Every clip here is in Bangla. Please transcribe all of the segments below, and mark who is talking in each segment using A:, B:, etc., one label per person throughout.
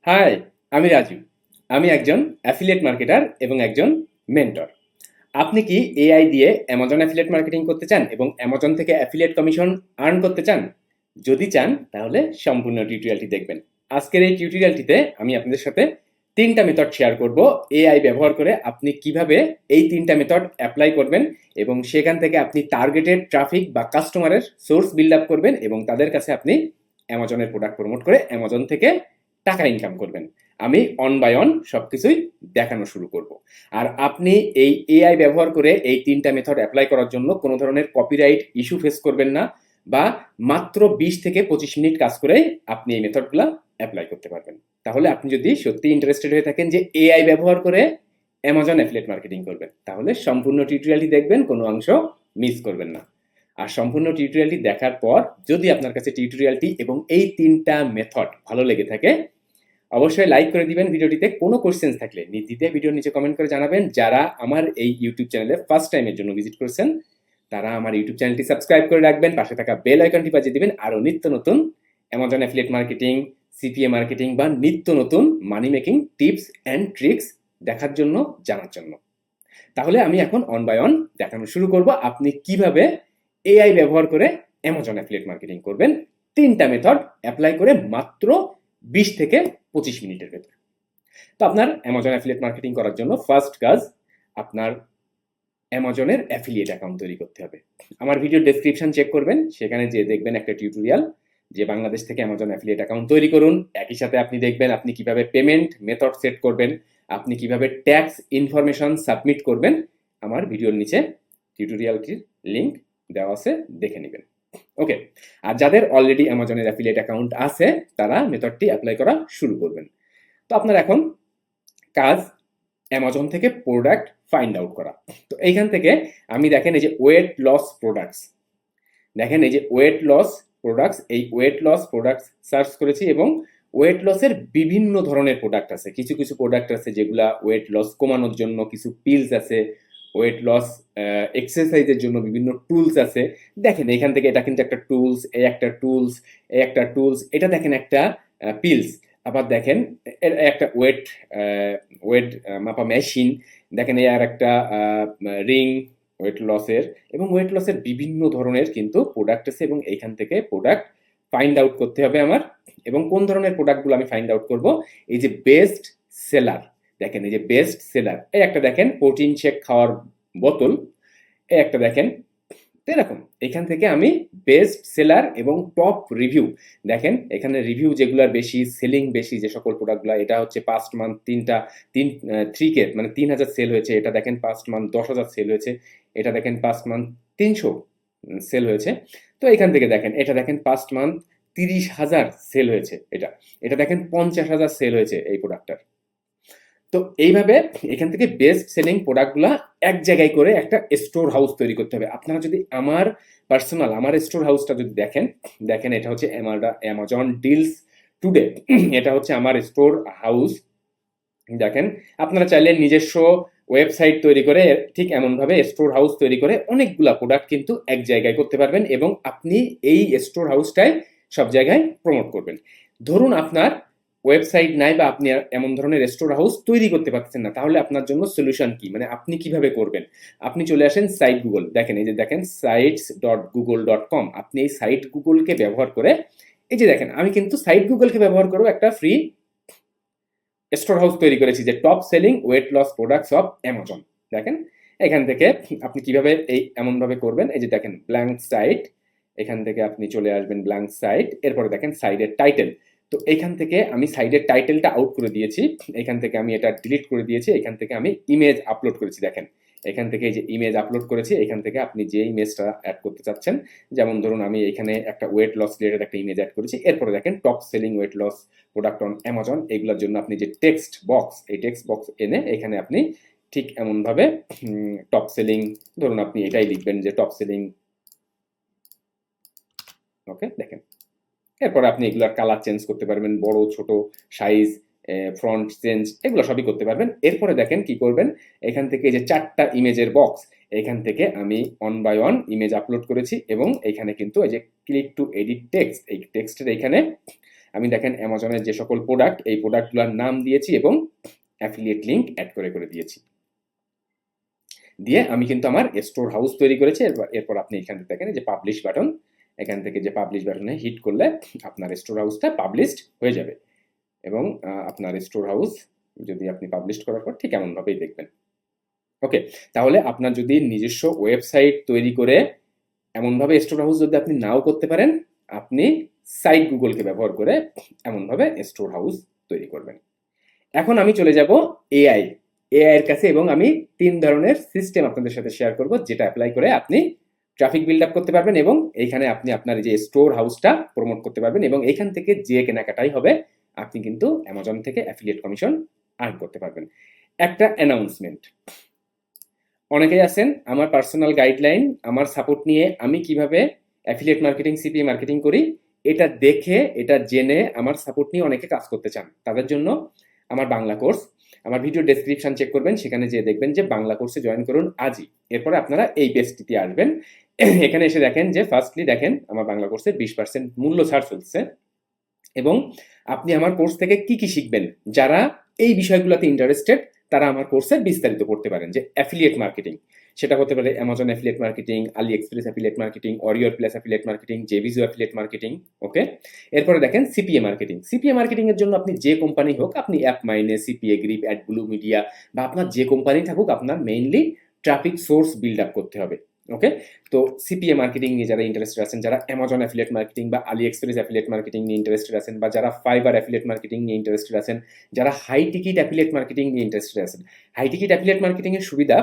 A: হাই, আমি রাজু। আমি একজন অ্যাফিলিয়েট মার্কেটার এবং একজন মেন্টর। আপনি কি এআই দিয়ে অ্যামাজন অ্যাফিলিয়েট মার্কেটিং করতে চান এবং অ্যামাজন থেকে অ্যাফিলিয়েট কমিশন আর্ন করতে চান? যদি চান তাহলে সম্পূর্ণ টিউটোরিয়ালটি দেখবেন। আজকের এই টিউটোরিয়ালটিতে আমি আপনাদের সাথে 3টা মেথড শেয়ার করব। এআই ব্যবহার করে আপনি কিভাবে এই 3টা মেথড অ্যাপ্লাই করবেন এবং সেখান থেকে আপনি টার্গেটেড ট্রাফিক বা কাস্টমারের সোর্স বিল্ড আপ করবেন এবং তাদের কাছে আপনি অ্যামাজনের প্রোডাক্ট প্রমোট করে অ্যামাজন থেকে টাকা ইনকাম করবেন। আমি অন বাই অন সবকিছুই দেখানো শুরু করব। আর আপনি এই এআই ব্যবহার করে এই 3টা মেথড অ্যাপ্লাই করার জন্য কোনো ধরনের কপিরাইট ইস্যু ফেস করবেন না, বা মাত্র 20 থেকে 25 মিনিট কাজ করে আপনি এই মেথডগুলো অ্যাপ্লাই করতে পারবেন। তাহলে আপনি যদি সত্যি ইন্টারেস্টেড হয়ে থাকেন যে এআই ব্যবহার করে অ্যামাজন অ্যাফিলিয়েট মার্কেটিং করবেন, তাহলে সম্পূর্ণ টিউটোরিয়ালটি দেখবেন, কোনো অংশ মিস করবেন না। আর সম্পূর্ণ টিউটোরিয়ালটি দেখার পর যদি আপনার কাছে টিউটোরিয়ালটি এবং এই 3টা মেথড ভালো লেগে থাকে, অবশ্যই লাইক করে দিবেন। ভিডিওটিতে কোনো কোশ্চেন্স থাকলে নির্দ্বিধায় ভিডিওর নিচে কমেন্ট করে জানাবেন। যারা আমার এই ইউটিউব চ্যানেলে ফার্স্ট টাইমের জন্য ভিজিট করেছেন, তারা আমার ইউটিউব চ্যানেলটি সাবস্ক্রাইব করে রাখবেন, পাশে থাকা বেল আইকনটি বাজিয়ে দিবেন আরও নিত্য নতুন Amazon affiliate marketing, CPA marketing বা নিত্য নতুন মানি মেকিং টিপস অ্যান্ড ট্রিক্স দেখার জন্য, জানার জন্য। তাহলে আমি এখন অন বাই অন দেখানো শুরু করব আপনি কিভাবে এআই ব্যবহার করে অ্যামাজন অ্যাফিলিয়েট মার্কেটিং করবেন 3টা মেথড অ্যাপ্লাই করে মাত্র 20 থেকে 25 মিনিটের ভেতর। তো আপনার অ্যামাজন অ্যাফিলিয়েট মার্কেটিং করার জন্য ফার্স্ট কাজ, আপনার অ্যামাজনের অ্যাফিলিয়েট অ্যাকাউন্ট তৈরি করতে হবে। আমার ভিডিও ডেসক্রিপশন চেক করবেন, সেখানে যে দেখবেন একটা টিউটোরিয়াল যে বাংলাদেশ থেকে অ্যামাজন অ্যাফিলিয়েট অ্যাকাউন্ট তৈরি করুন। একই সাথে আপনি দেখবেন আপনি কিভাবে পেমেন্ট মেথড সেট করবেন, আপনি কিভাবে ট্যাক্স ইনফরমেশন সাবমিট করবেন। আমার ভিডিওর নিচে টিউটোরিয়ালটির লিঙ্ক দেওয়া আছে, দেখে নেবেন। ওকে, আর যাদের অলরেডি অ্যামাজনের অ্যাফিলিয়েট অ্যাকাউন্ট আছে তারা মেথডটি অ্যাপ্লাই করা শুরু করবেন। তো আপনার এখন কাজ অ্যামাজন থেকে প্রোডাক্ট ফাইন্ড আউট করা। তো এইখান থেকে আমি দেখেন এই যে ওয়েট লস প্রোডাক্টস, দেখেন এই যে ওয়েট লস প্রোডাক্টস, এই ওয়েট লস প্রোডাক্টস সার্চ করেছি এবং ওয়েট লসের বিভিন্ন ধরনের প্রোডাক্ট আছে। কিছু কিছু প্রোডাক্ট আছে যেগুলা ওয়েট লস কমানোর জন্য, কিছু পিলস আছে, ওয়েট লস এক্সারসাইজের জন্য বিভিন্ন টুলস আছে। দেখেন এখান থেকে এটা কিন্তু একটা টুলস, এই একটা টুলস, এই একটা টুলস, এটা দেখেন একটা পিলস। আবার দেখেন একটা ওয়েট ওয়েট মাপা মেশিন, দেখেন এই আর একটা রিং ওয়েট লসের, এবং ওয়েট লসের বিভিন্ন ধরনের কিন্তু প্রোডাক্ট আছে এবং এইখান থেকে প্রোডাক্ট ফাইন্ড আউট করতে হবে আমার। এবং কোন ধরনের প্রোডাক্টগুলো আমি ফাইন্ড আউট করব, এই যে বেস্ট সেলার, দেখেন এই যে বেস্ট সেলার, এই একটা দেখেন প্রোটিন শেক খাওয়ার বোতল, এই একটা দেখেন। তো এরকম এখান থেকে আমি বেস্ট সেলার এবং টপ রিভিউ, দেখেন এখানে রিভিউ যেগুলোর বেশি, সেলিং বেশি যে সকল প্রোডাক্টগুলো, এটা হচ্ছে পাস্ট মান্থ 3K মানে 3000 সেল হয়েছে, এটা দেখেন পাস্ট মান্থ 10,000 সেল হয়েছে, এটা দেখেন পাস্ট মান্থ 300 সেল হয়েছে। তো এখান থেকে দেখেন এটা দেখেন পাস্ট মান্থ 30,000 সেল হয়েছে, এটা এটা দেখেন 50,000 সেল হয়েছে এই প্রোডাক্টটার। তো এইভাবে এখান থেকে বেস্ট সেলিং প্রোডাক্টগুলা এক জায়গায় করে একটা স্টোর হাউস তৈরি করতে হবে। আপনারা যদি আমার পার্সোনাল আমার স্টোর হাউসটা যদি দেখেন, দেখেন এটা হচ্ছে অ্যামাজন ডিলস টুডে, এটা হচ্ছে আমার স্টোর হাউস। দেখেন আপনারা চাইলে নিজস্ব ওয়েবসাইট তৈরি করে ঠিক এমনভাবে স্টোর হাউস তৈরি করে অনেকগুলা প্রোডাক্ট কিন্তু এক জায়গায় করতে পারবেন এবং আপনি এই স্টোর হাউসটাই সব জায়গায় প্রমোট করবেন। ধরুন আপনার ওয়েবসাইট নাই বা আপনি এমন ধরনের স্টোর হাউস তৈরি করতে পারছেন না, তাহলে আপনার জন্য সলিউশন কি, মানে আপনি কিভাবে করবেন? আপনি চলে আসেন সাইট গুগল, দেখেন এই যে দেখেন sites.google.com, আপনি এই সাইট গুগলকে ব্যবহার করে, এই যে দেখেন আমি কিন্তু সাইট গুগলকে ব্যবহার করেও একটা ফ্রি স্টোর হাউস তৈরি করেছি যে top selling weight loss products of Amazon. দেখেন এখান থেকে আপনি কিভাবে এই এমনভাবে করবেন, এই যে দেখেন ব্ল্যাঙ্ক সাইট, এখান থেকে আপনি চলে আসবেন ব্ল্যাঙ্ক সাইট, এরপরে দেখেন সাইডের টাইটেল। তো এখান থেকে আমি সাইডের টাইটেলটা আউট করে দিয়েছি, এখান থেকে আমি এটা ডিলিট করে দিয়েছি, এখান থেকে আমি ইমেজ আপলোড করেছি। দেখেন এখান থেকে এই যে ইমেজ আপলোড করেছি, এখান থেকে আপনি যে ইমেজটা অ্যাড করতে চাচ্ছেন, যেমন ধরুন আমি এখানে একটা ওয়েট লস রিলেটেড একটা ইমেজ অ্যাড করেছি। এরপরে দেখেন top selling weight loss product on Amazon, এইগুলোর জন্য আপনি যে টেক্সট বক্স, এই টেক্সট বক্স এনে এখানে আপনি ঠিক এমনভাবে টপ সেলিং, ধরুন আপনি এটাই লিখবেন যে টপ সেলিং। ওকে, দেখেন এরপরে আপনি এগুলার কালার চেঞ্জ করতে পারবেন, বড় ছোট সাইজ, ফ্রন্ট চেঞ্জ, এগুলো সবই করতে পারবেন। এরপরে দেখেন কি করবেন, এখান থেকে যে 4টা ইমেজের বক্স, এখান থেকে আমি one by one image upload করেছি এবং এখানে কিন্তু এই যে ক্লিক টু এডিট টেক্সট, এই টেক্সটের এখানে আমি দেখেন অ্যামাজনের যে সকল প্রোডাক্ট, এই প্রোডাক্টগুলোর নাম দিয়েছি এবং অ্যাফিলিয়েট লিঙ্ক অ্যাড করে দিয়েছি। দিয়ে আমি কিন্তু আমার স্টোর হাউস তৈরি করেছি। এরপর আপনি এখান থেকে দেখেন যে পাবলিশ বাটন, এখান থেকে যে পাবলিশ বাটনে হিট করলে আপনার স্টোর হাউসটা পাবলিশড হয়ে যাবে এবং আপনার স্টোর হাউস যদি আপনি পাবলিশ করার পর ঠিক এমনভাবেই দেখবেন। ওকে, তাহলে আপনার যদি নিজস্ব ওয়েবসাইট তৈরি করে এমনভাবে স্টোর হাউস যদি আপনি নাও করতে পারেন, আপনি সাইট গুগলকে ব্যবহার করে এমনভাবে স্টোর হাউস তৈরি করবেন। এখন আমি চলে যাব এআই এর কাছে এবং আমি 3 ধরনের সিস্টেম আপনাদের সাথে শেয়ার করব, যেটা অ্যাপ্লাই করে আপনি ট্রাফিক বিল্ড আপ করতে পারবেন এবং এইখানে আপনি আপনার যে স্টোর হাউসটা প্রমোট করতে পারবেন এবং এখান থেকে যে কেনাকাটাই হবে আপনি কিন্তু অ্যামাজন থেকে অ্যাফিলিয়েট কমিশন আর্ন করতে পারবেন। একটা অ্যানাউন্সমেন্ট, অনেকেই আছেন আমার পার্সোনাল গাইডলাইন, আমার সাপোর্ট নিয়ে আমি কিভাবে অ্যাফিলিয়েট মার্কেটিং, সিপিএ মার্কেটিং করি এটা দেখে, এটা জেনে আমার সাপোর্ট নিয়ে অনেকে কাজ করতে চান। তাদের জন্য আমার বাংলা কোর্স, আমার ভিডিও ডেসক্রিপশন চেক করবেন, সেখানে যেয়ে দেখবেন যে বাংলা কোর্সে জয়েন করুন আজই। এরপরে আপনারা এই পেজটিতে আসবেন, এখানে এসে দেখেন যে ফার্স্টলি দেখেন আমার বাংলা কোর্সের 20% মূল্য ছাড় চলছে এবং আপনি আমার কোর্স থেকে কি কি শিখবেন। যারা এই বিষয়গুলোতে ইন্টারেস্টেড তারা আমার কোর্সে বিস্তারিত পড়তে পারেন। যে অ্যাফিলিয়েট মার্কেটিং, সেটা হতে পারে Amazon affiliate marketing, AliExpress affiliate marketing, অরিওর plus affiliate marketing, JVZoo affiliate marketing. Okay, এরপরে দেখেন সিপিএ মার্কেটিং। সিপিএ মার্কেটিং এর জন্য আপনি যে কোম্পানি হোক, আপনি অ্যাপ মাইনে, সিপিএ গ্রিপ, অ্যাডব্লু মিডিয়া বা আপনার যে কোম্পানি থাকুক, আপনার mainly traffic source build up করতে হবে। ওকে, তো সিপিএ মার্কেটিং নিয়ে যারা ইন্টারেস্টেড আছেন, যারা অ্যামাজন অ্যাফিলিয়েট মার্কেটিং বা আলি এক্সপ্রেস অ্যাফিলিয়েট মার্কেটিং নিয়ে ইন্টারেস্টেড আছেন, বা যারা ফাইবার অ্যাফিলিয়েট মার্কেটিং নিয়ে ইন্টারেস্টেড আছেন, যারা হাই টিকিট অ্যাফিলিয়েট মার্কেটিং নিয়ে ইন্টারেস্টেড আছেন। হাই টিকিট অ্যাফিলিয়েট মার্কেটিং এর সুবিধা,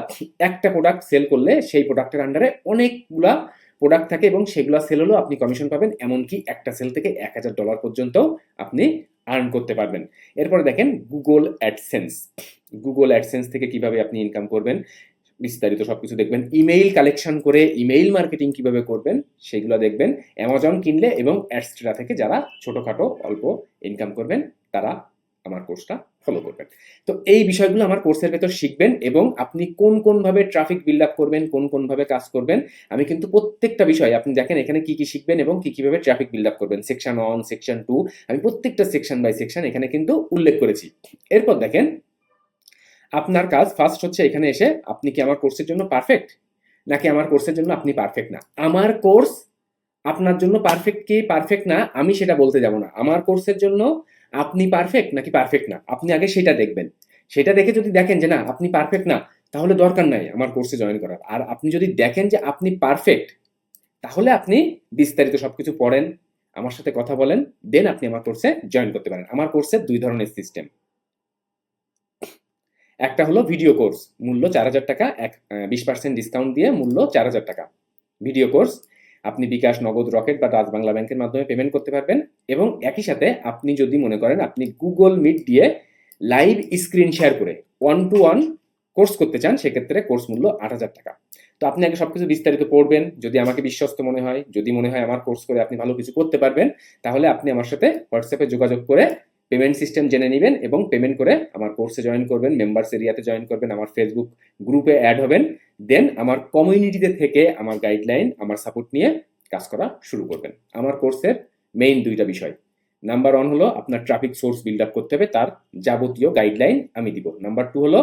A: একটা প্রোডাক্ট সেল করলে সেই প্রোডাক্টের আন্ডারে অনেকগুলা প্রোডাক্ট থাকে এবং সেগুলো সেল হলেও আপনি কমিশন পাবেন, এমনকি একটা সেল থেকে $1000 পর্যন্ত আপনি আর্ন করতে পারবেন। এরপরে দেখেন গুগল অ্যাডসেন্স। গুগল অ্যাডসেন্স থেকে কিভাবে আপনি ইনকাম করবেন বিস্তারিত সবকিছু দেখবেন। ইমেইল কালেকশন করে ইমেইল মার্কেটিং কিভাবে করবেন সেগুলো দেখবেন। অ্যামাজন কিনলে এবং অ্যাডস্ট্রা থেকে যারা ছোটখাটো অল্প ইনকাম করবেন তারা আমার কোর্সটা ফলো করবেন। তো এই বিষয়গুলো আমার কোর্সের ভেতর শিখবেন এবং আপনি কোন ভাবে ট্রাফিক বিল্ড আপ করবেন, কোন ভাবে কাজ করবেন, আমি কিন্তু প্রত্যেকটা বিষয় আপনি দেখেন এখানে কি কি শিখবেন এবং কিভাবে ট্রাফিক বিল্ড আপ করবেন, সেকশন 1, সেকশন 2, আমি প্রত্যেকটা সেকশন বাই সেকশন এখানে কিন্তু উল্লেখ করেছি। এরপর দেখেন আপনার কাজ ফার্স্ট হচ্ছে এখানে এসে আপনি কি আমার কোর্সের জন্য পারফেক্ট, নাকি আমার কোর্সের জন্য আপনি পারফেক্ট না। আমার কোর্স আপনার জন্য পারফেক্ট কি পারফেক্ট না আমি সেটা বলতে যাব না। আমার কোর্সের জন্য আপনি পারফেক্ট নাকি পারফেক্ট না আপনি আগে সেটা দেখবেন। সেটা দেখে যদি দেখেন যে না আপনি পারফেক্ট না, তাহলে দরকার নাই আমার কোর্সে জয়েন করার। আর আপনি যদি দেখেন যে আপনি পারফেক্ট, তাহলে আপনি বিস্তারিত সবকিছু পড়েন, আমার সাথে কথা বলেন, দেন আপনি আমার কোর্সে জয়েন করতে পারেন। আমার কোর্সের 2 ধরনের সিস্টেম। একটা হলো ভিডিও কোর্স, মূল্য 4000 টাকা, 20% ডিসকাউন্ট দিয়ে মূল্য 4000 টাকা ভিডিও কোর্স। আপনি বিকাশ, নগদ, রকেট বা ডাচ বাংলা ব্যাংকের মাধ্যমে পেমেন্ট করতে পারবেন এবং একই সাথে আপনি যদি মনে করেন আপনি গুগল মিট দিয়ে লাইভ স্ক্রিন শেয়ার করে 1-to-1 কোর্স করতে চান, সেক্ষেত্রে কোর্স মূল্য 8000 টাকা। তো আপনি আগে সবকিছু বিস্তারিত পড়বেন, যদি আমাকে বিশ্বস্ত মনে হয়, যদি মনে হয় আমার কোর্স করে আপনি ভালো কিছু করতে পারবেন, তাহলে আপনি আমার সাথে হোয়াটসঅ্যাপে যোগাযোগ করে পেমেন্ট সিস্টেম জেনে নেবেন এবং পেমেন্ট করে আমার কোর্সে জয়েন করবেন, মেম্বার্স এরিয়াতে জয়েন করবেন, আমার ফেসবুক গ্রুপে অ্যাড হবেন, দেন আমার কমিউনিটিতে থেকে আমার গাইডলাইন, আমার সাপোর্ট নিয়ে কাজ করা শুরু করবেন। আমার কোর্সের মেইন 2টা বিষয়, নাম্বার 1 হলো আপনার ট্রাফিক সোর্স বিল্ড আপ করতে হবে, তার যাবতীয় গাইডলাইন আমি দিব। নাম্বার 2 হলো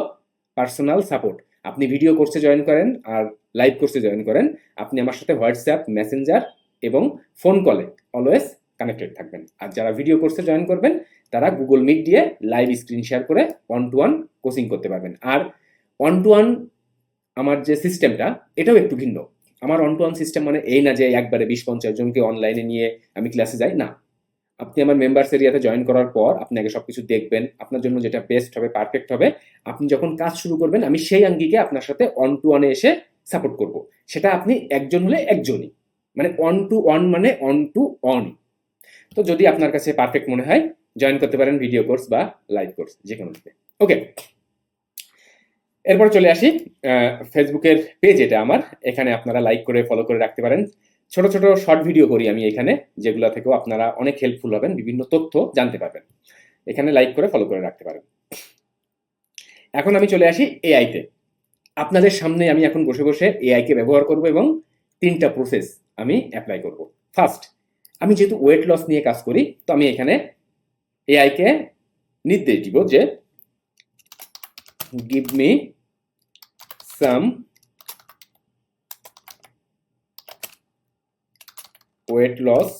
A: পার্সোনাল সাপোর্ট। আপনি ভিডিও কোর্সে জয়েন করেন আর লাইভ কোর্সে জয়েন করেন, আপনি আমার সাথে হোয়াটসঅ্যাপ, মেসেঞ্জার এবং ফোন কলে অলওয়েজ কানেক্টেড থাকবেন। আর যারা ভিডিও কোর্সে জয়েন করবেন তারা গুগল মিট দিয়ে লাইভ স্ক্রিন শেয়ার করে 1-to-1 কোচিং করতে পারবেন। আর 1-to-1 আমার যে সিস্টেমটা এটাও একটু ভিন্ন। আমার 1-to-1 সিস্টেম মানে এই না যে একবারে 20-50 জনকে অনলাইনে নিয়ে আমি ক্লাসে যাই, না। আপনি আমার মেম্বার্স এরিয়াতে জয়েন করার পর আপনি আগে সবকিছু দেখবেন, আপনার জন্য যেটা বেস্ট হবে, পারফেক্ট হবে, আপনি যখন কাজ শুরু করবেন আমি সেই আঙ্গিকে আপনার সাথে 1-to-1 এসে সাপোর্ট করব। সেটা আপনি একজন হলে একজনই, মানে 1-to-1 মানে 1-to-1। তো যদি আপনার কাছে পারফেক্ট মনে হয় জয়েন করতে পারেন ভিডিও কোর্স বা লাইভ কোর্স, যে কোনোটাতে। ওকে, এরপর চলে আসি ফেসবুকের পেজ, এটা আমার, এখানে আপনারা লাইক করে ফলো করে রাখতে পারেন। ছোট ছোট শর্ট ভিডিও করি আমি এখানে, যেগুলো থেকেও আপনারা অনেক হেল্পফুল হবেন, বিভিন্ন তথ্য জানতে পারবেন। এখানে লাইক করে ফলো করে রাখতে পারেন। এখন আমি চলে আসি এআইতে। আপনাদের সামনে আমি এখন বসে বসে এআই কে ব্যবহার করব এবং 3টা প্রসেস আমি অ্যাপ্লাই করব। ফার্স্ট, আমি যেহেতু ওয়েট লস নিয়ে কাজ করি, তো আমি এখানে এআই কে নির্দেশ দিব যে give me some weight loss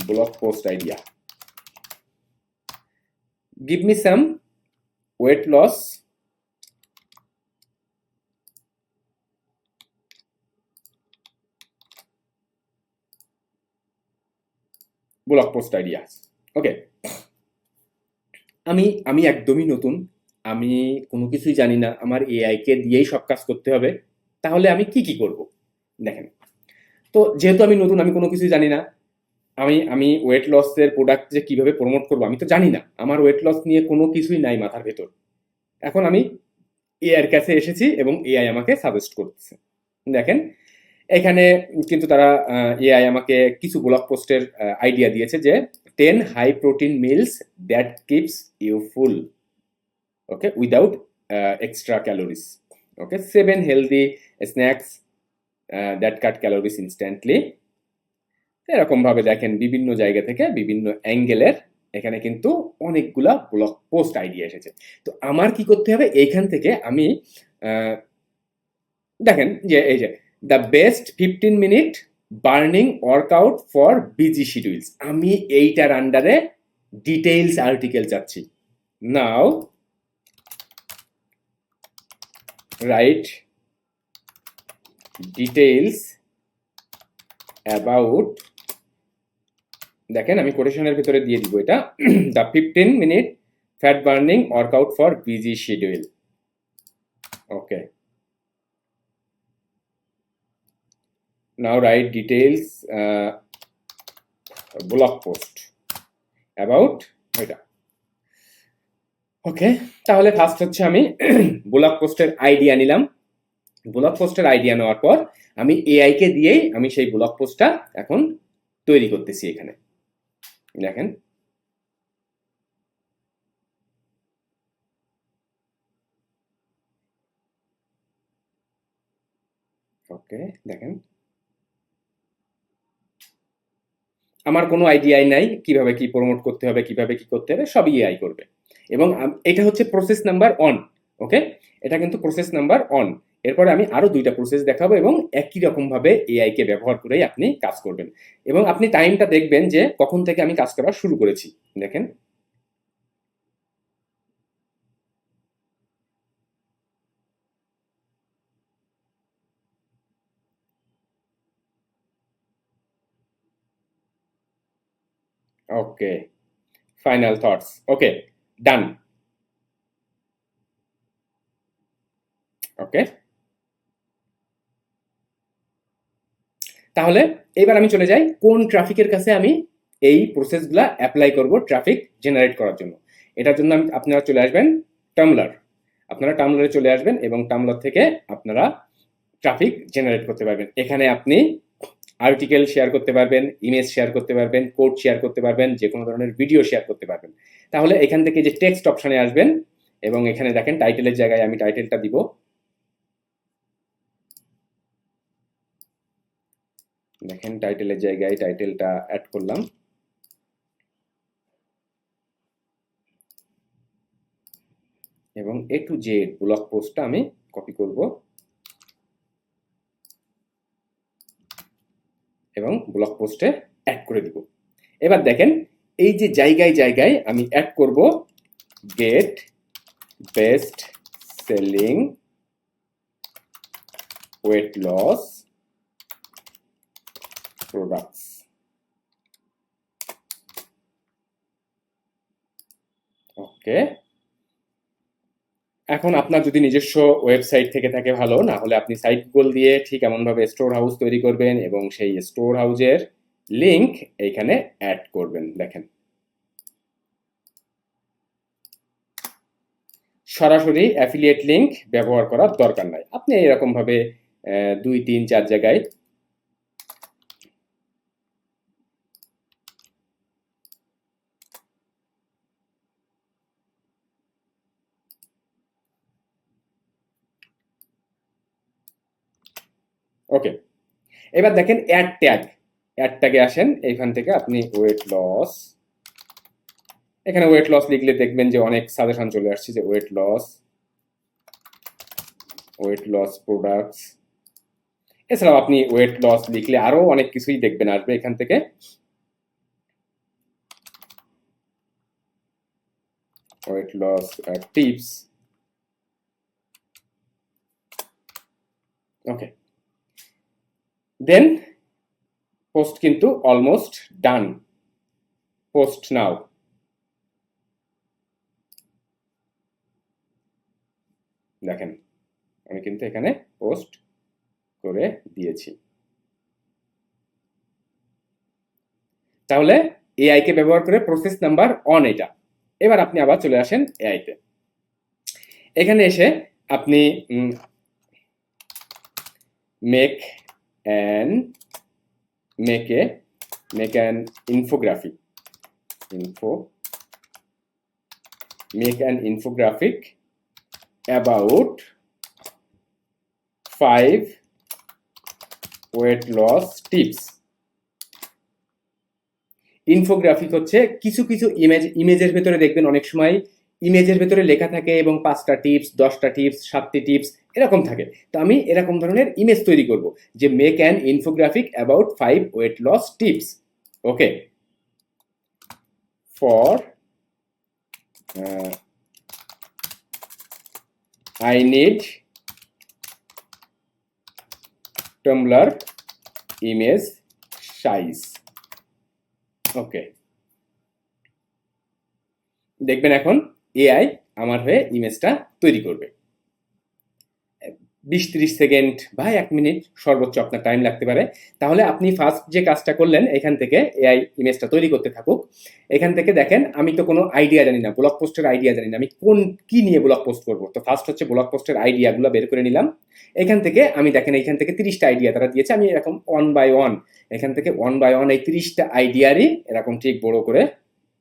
A: blog post idea, give me some weight loss blog post idea. Okay, আমি একদমই নতুন, আমি কোনো কিছুই জানি না, আমার এআই কে দিয়েই সব কাজ করতে হবে। তাহলে আমি কি কি করব? দেখেন, তো যেহেতু আমি নতুন, আমি কোনো কিছুই জানি না, আমি ওয়েট লসের প্রোডাক্ট যে কিভাবে প্রমোট করবো আমি তো জানি না, আমার ওয়েট লস নিয়ে কোনো কিছুই নাই মাথার ভেতর। এখন আমি এআই এর কাছে এসেছি এবং এআই আমাকে সাজেস্ট করতেছে। দেখেন, এখানে কিন্তু তারা এআই আমাকে কিছু ব্লগ পোস্টের আইডিয়া দিয়েছে যে 10 high protein meals that keeps you full, okay, without extra calories, okay, 7 healthy snacks that cut calories instantly. এরকম ভাবে দেখেন বিভিন্ন জায়গা থেকে বিভিন্ন অ্যাঙ্গেলের এখানে কিন্তু অনেকগুলা ব্লগ পোস্ট আইডিয়া এসেছে। তো আমার কি করতে হবে? এইখান থেকে আমি দেখেন যে এই যে the best 15 minute burning workout for busy schedules, আমি এইটার আন্ডারে ডিটেইলস আর্টিকেল চাচ্ছি। নাও রাইট ডিটেইলস অ্যাবাউট, দেখেন আমি কোটেশনের ভিতরে দিয়ে দিব এটা, the 15 minute fat burning workout for busy schedule. Okay, now right details blog post about এটা। ওকে, তাহলে ফার্স্ট হচ্ছে আমি ব্লগ পোস্টের আইডিয়া নিলাম। ব্লগ পোস্টের আইডিয়া নেওয়ার পর আমি এআই কে দিয়েই আমি সেই ব্লগ পোস্টটা এখন তৈরি করতেছি। এখানে দেখেন, ওকে, দেখেন আমার কোনো আইডিয়াই নাই কিভাবে কি প্রমোট করতে হবে, কিভাবে কি করতে হবে, সবই এআই করবে। এবং এটা হচ্ছে প্রসেস নাম্বার 1। ওকে, এটা কিন্তু প্রসেস নাম্বার 1। এরপরে আমি আরো 2টা প্রসেস দেখাবো এবং একই রকম ভাবে এআই কে ব্যবহার করেই আপনি কাজ করবেন। এবং আপনি টাইমটা দেখবেন যে কখন থেকে আমি কাজ করা শুরু করেছি। দেখেন, ওকে, ফাইনাল থটস, ওকে, ডান। ওকে, তাহলে এবার আমি চলে যাই কোন ট্রাফিকের কাছে আমি এই প্রসেসগুলা অ্যাপ্লাই করব ট্রাফিক জেনারেট করার জন্য। এটার জন্য আপনারা চলে আসবেন টামলার, আপনারা টামলারে চলে আসবেন এবং টামলার থেকে আপনারা ট্রাফিক জেনারেট করতে পারবেন। এখানে আপনি আর্টিকেল শেয়ার করতে পারবেন, ইমেজ শেয়ার করতে পারবেন, কোড শেয়ার করতে পারবেন, যে কোনো ধরনের ভিডিও শেয়ার করতে পারবেন। তাহলে এখান থেকে যে টেক্সট অপশনে আসবেন এবং এখানে দেখেন টাইটেলের জায়গায় আমি টাইটেলটা দিব। দেখেন টাইটেলের জায়গায় টাইটেলটা অ্যাড করলাম এবং এ টু জেড ব্লগ পোস্টটা আমি কপি করব এবং ব্লগ পোস্টে অ্যাড করে দিব। এবার দেখেন এই যে জায়গায় জায়গায় আমি অ্যাড করব get best selling weight loss products. Okay, এখন আপনার যদি নিজস্ব ওয়েবসাইট থেকে থাকে ভালো, না হলে আপনি সাইট গুগল দিয়ে ঠিক এমনভাবে স্টোর হাউস তৈরি করবেন এবং সেই স্টোর হাউসের লিংক এইখানে অ্যাড করবেন। দেখেন সরাসরি অ্যাফিলিয়েট লিংক ব্যবহার করার দরকার নাই, আপনি এরকম ভাবে 2, 3, 4 জায়গায় ওকে। এবার দেখেন অ্যাড ট্যাগে আসেন, এইখান থেকে আপনি ওয়েট লস এখানে ওয়েট লস লিখলে দেখবেন যে অনেক সাজেশন চলে আসছে, যে ওয়েট লস প্রোডাক্টস। এছাড়াও আপনি ওয়েট লস লিখলে আরো অনেক কিছুই দেখবেন আসবে এখান থেকে। Weight loss tips. Okay, then post কিন্তু অলমোস্ট ডান। Post now. দেখেন আমি কিন্তু এখানে পোস্ট করে দিয়েছি। তাহলে এআই কে ব্যবহার করে প্রসেস নাম্বার 1 এটা। এবার আপনি আবার চলে আসেন এআই তে। এখানে এসে আপনি make an infographic about 5 weight loss tips. Infographic হচ্ছে কিছু কিছু ইমেজের ভেতরে দেখবেন অনেক সময় ইমেজের ভেতরে লেখা থাকে এবং 5টা টিপস, 10টা টিপস, 7টি টিপস এরকম থাকে। তো আমি এরকম ধরনের ইমেজ তৈরি করব, যে make an infographic about 5 weight loss tips. Okay, for I need Tumblr image size. Okay, দেখবেন এখন এআই আমার হয়ে ইমেজটা তৈরি করবে। 20-30 সেকেন্ড বা 1 মিনিট সর্বোচ্চ আপনার টাইম লাগতে পারে। তাহলে আপনি ফার্স্ট যে কাজটা করলেন, এখান থেকে এআই ইমেজটা তৈরি করতে থাকুক। এখান থেকে দেখেন আমি তো কোনো আইডিয়া জানি না, ব্লগ পোস্টের আইডিয়া জানি না, আমি কি নিয়ে ব্লগ পোস্ট করবো। তো ফার্স্ট হচ্ছে ব্লগ পোস্টের আইডিয়াগুলো বের করে নিলাম। এখান থেকে আমি দেখেন এখান থেকে 30টা আইডিয়া তারা দিয়েছে, আমি এরকম 1 বাই 1 এখান থেকে 1 বাই 1 এই 30টা আইডিয়ারই এরকম ঠিক বড় করে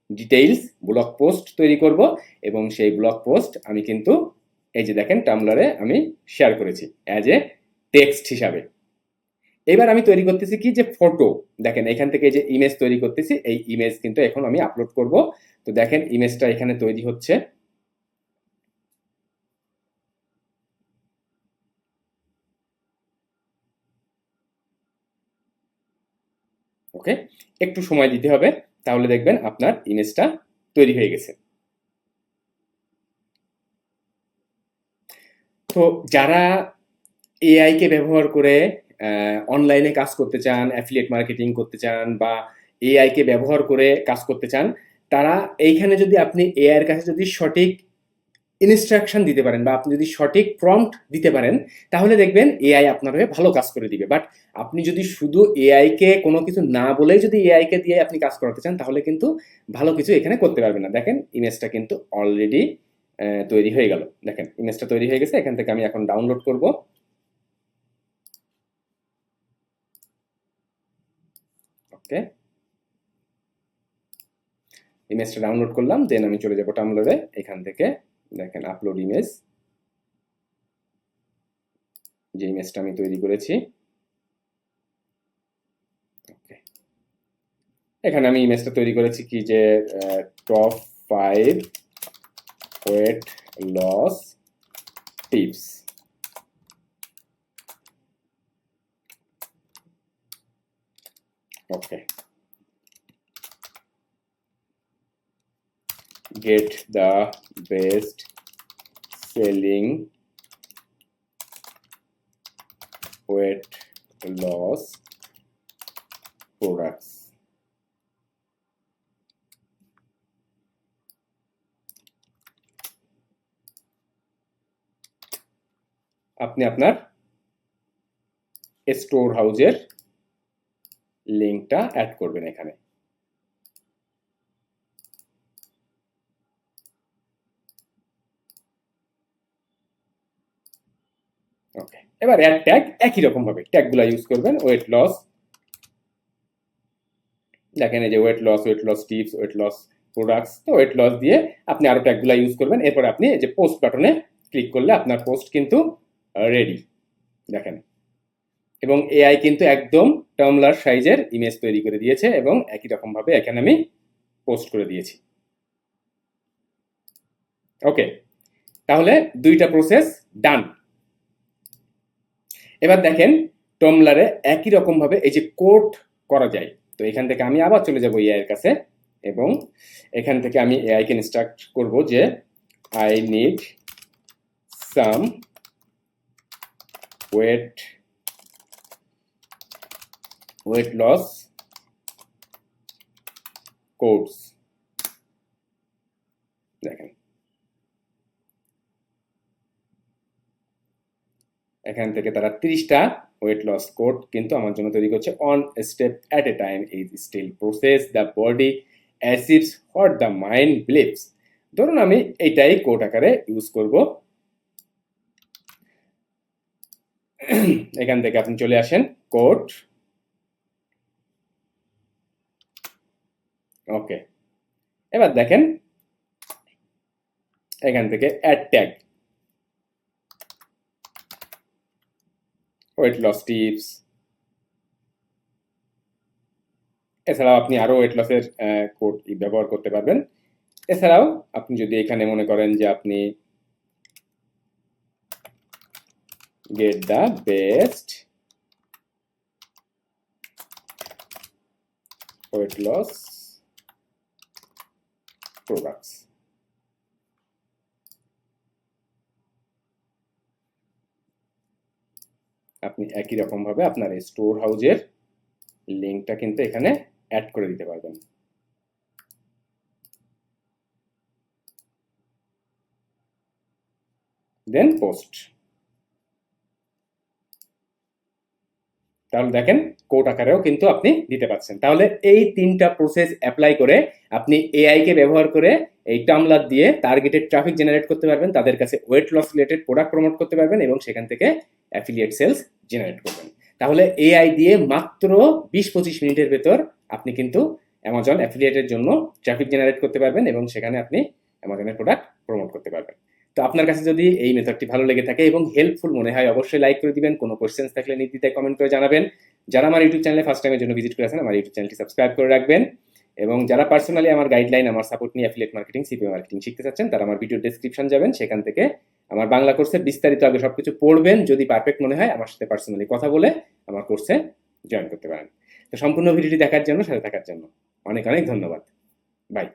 A: ডিটেইলস ব্লগ পোস্ট তৈরি করব। এবং সেই ব্লগ পোস্ট আমি কিন্তু এই যে দেখেন টামলারে আমি শেয়ার করেছি অ্যাজ এ টেক্সট হিসাবে। এবার আমি তৈরি করতেছি কি, যে ফটো। দেখেন এখান থেকে যে ইমেজ তৈরি করতেছি, এই ইমেজ কিন্তু এখন আমি আপলোড করব। তো দেখেন ইমেজটা এখানে তৈরি হচ্ছে। ওকে, একটু সময় দিতে হবে, তাহলে দেখবেন আপনার ইমেজটা তৈরি হয়ে গেছে। তো যারা এআই কে ব্যবহার করে অনলাইনে কাজ করতে চান, অ্যাফিলিয়েট মার্কেটিং করতে চান, বা এআই কে ব্যবহার করে কাজ করতে চান, তারা এইখানে যদি আপনি এআই এর কাছে যদি সঠিক ইনস্ট্রাকশন দিতে পারেন বা আপনি যদি সঠিক প্রম্পট দিতে পারেন, তাহলে দেখবেন এআই আপনার হয়ে ভালো কাজ করে দিবে। বাট আপনি যদি শুধু এআই কে কোনো কিছু না বলেই যদি এআই কে দিয়ে আপনি কাজ করাতে চান, তাহলে কিন্তু ভালো কিছু এখানে করতে পারবেন না। দেখেন ইমেজটা কিন্তু অলরেডি তৈরি হয়ে গেল। দেখেন ইমেজটা তৈরি হয়ে গেছে। এখান থেকে আমি এখন ডাউনলোড করব। ওকে, ইমেজটা ডাউনলোড করলাম, দেন আমি চলে যাব টামলারে। এখান থেকে দেখেন আপলোড ইমেজ, যে ইমেজটা আমি তৈরি করেছি। ওকে, এখানে আমি ইমেজটা তৈরি করেছি কি, যে top 5 weight loss tips. Okay, get the best selling weight loss products. আপনি আপনার স্টোর হাউসের লিঙ্কটা অ্যাড করবেন এখানে। ওকে, এবার অ্যাড ট্যাগ একই রকম ভাবে ট্যাগগুলো ইউজ করবেন। ওয়েট লস, দেখেন এই যে weight loss tips, weight loss products. তো ওয়েট লস দিয়ে আপনি আরো ট্যাগগুলো ইউজ করবেন। এরপর আপনি এই যে পোস্ট বাটনে ক্লিক করলে আপনার পোস্ট কিন্তু রেডি। দেখেন, এবং এআই কিন্তু একদম টার্মলার সাইজের ইমেজ তৈরি করে দিয়েছে এবং একই রকম ভাবে এখানে আমি পোস্ট করে দিয়েছি। ওকে, তাহলে দুইটা প্রসেস ডান। এবার দেখেন টমলারে একই রকম ভাবে এই যে কোড করা যায়। তো এখান থেকে আমি আবার চলে যাব এআই এর কাছে এবং এখান থেকে আমি এআই কে ইনস্ট্রাক্ট করব যে I need some weight loss codes. দেখেন এখান থেকে তারা 30টা ওয়েট লস কোড কিন্তু আমার জন্য তৈরি করছে। One step at a time is still process the body achieves what the mind believes. ধরুন আমি এইটাই কোড আকারে ইউজ করব। এখান থেকে আপনি চলে আসেন কোড। ওকে, এবার দেখেন এখান থেকে add tag weight loss tips. এছাড়াও আপনি আরো ওয়েট লসের কোড ব্যবহার করতে পারবেন। এছাড়াও আপনি যদি এখানে মনে করেন যে আপনি get the best weight loss products, আপনি একই রকম ভাবে আপনার এই স্টোর হাউজের লিঙ্কটা কিন্তু এখানে অ্যাড করে দিতে পারবেন। দেন পোস্ট। তাহলে দেখেন কোড আকারেও কিন্তু আপনি দিতে পারছেন। তাহলে এই তিনটা প্রসেস অ্যাপ্লাই করে আপনি এআই কে ব্যবহার করে এই টামলার দিয়ে টার্গেটেড ট্রাফিক জেনারেট করতে পারবেন, তাদের কাছে weight loss related product promote করতে পারবেন এবং সেখান থেকে অ্যাফিলিয়েট সেলস জেনারেট করবেন। তাহলে এআই দিয়ে মাত্র 20-25 মিনিটের ভেতর আপনি কিন্তু অ্যামাজন অ্যাফিলিয়েটের জন্য ট্রাফিক জেনারেট করতে পারবেন এবং সেখানে আপনি অ্যামাজনের প্রোডাক্ট প্রমোট করতে পারবেন। তো আপনার কাছে যদি এই মেথডটি ভালো লেগে থাকে এবং হেল্পফুল মনে হয় অবশ্যই লাইক করে দিবেন। কোনো কোশ্চেন্স থাকলে নির্দ্বিধায় কমেন্ট করে জানাবেন। যারা আমার ইউটিউব চ্যানেলে ফার্স্ট টাইমের জন্য ভিজিট করেছেন আমার ইউটিউব চ্যানেলটি সাবস্ক্রাইব করে রাখবেন এবং যারা পার্সোনালি আমার গাইডলাইন আমার সাপোর্ট নিয়ে অ্যাফিলিয়েট মার্কেটিং সিপিএ মার্কেটিং শিখতে চাচ্ছেন তারা আমার ভিডিও ডেসক্রিপশন যাবেন, সেখান থেকে আমার বাংলা কোর্সের বিস্তারিত আগে সবকিছু পড়বেন। যদি পারফেক্ট মনে হয় আমার সাথে পার্সোনালি কথা বলে আমার কোর্সে জয়েন করতে পারেন। তো সম্পূর্ণ ভিডিওটি দেখার জন্য, সাথে থাকার জন্য অনেক অনেক ধন্যবাদ। বাই।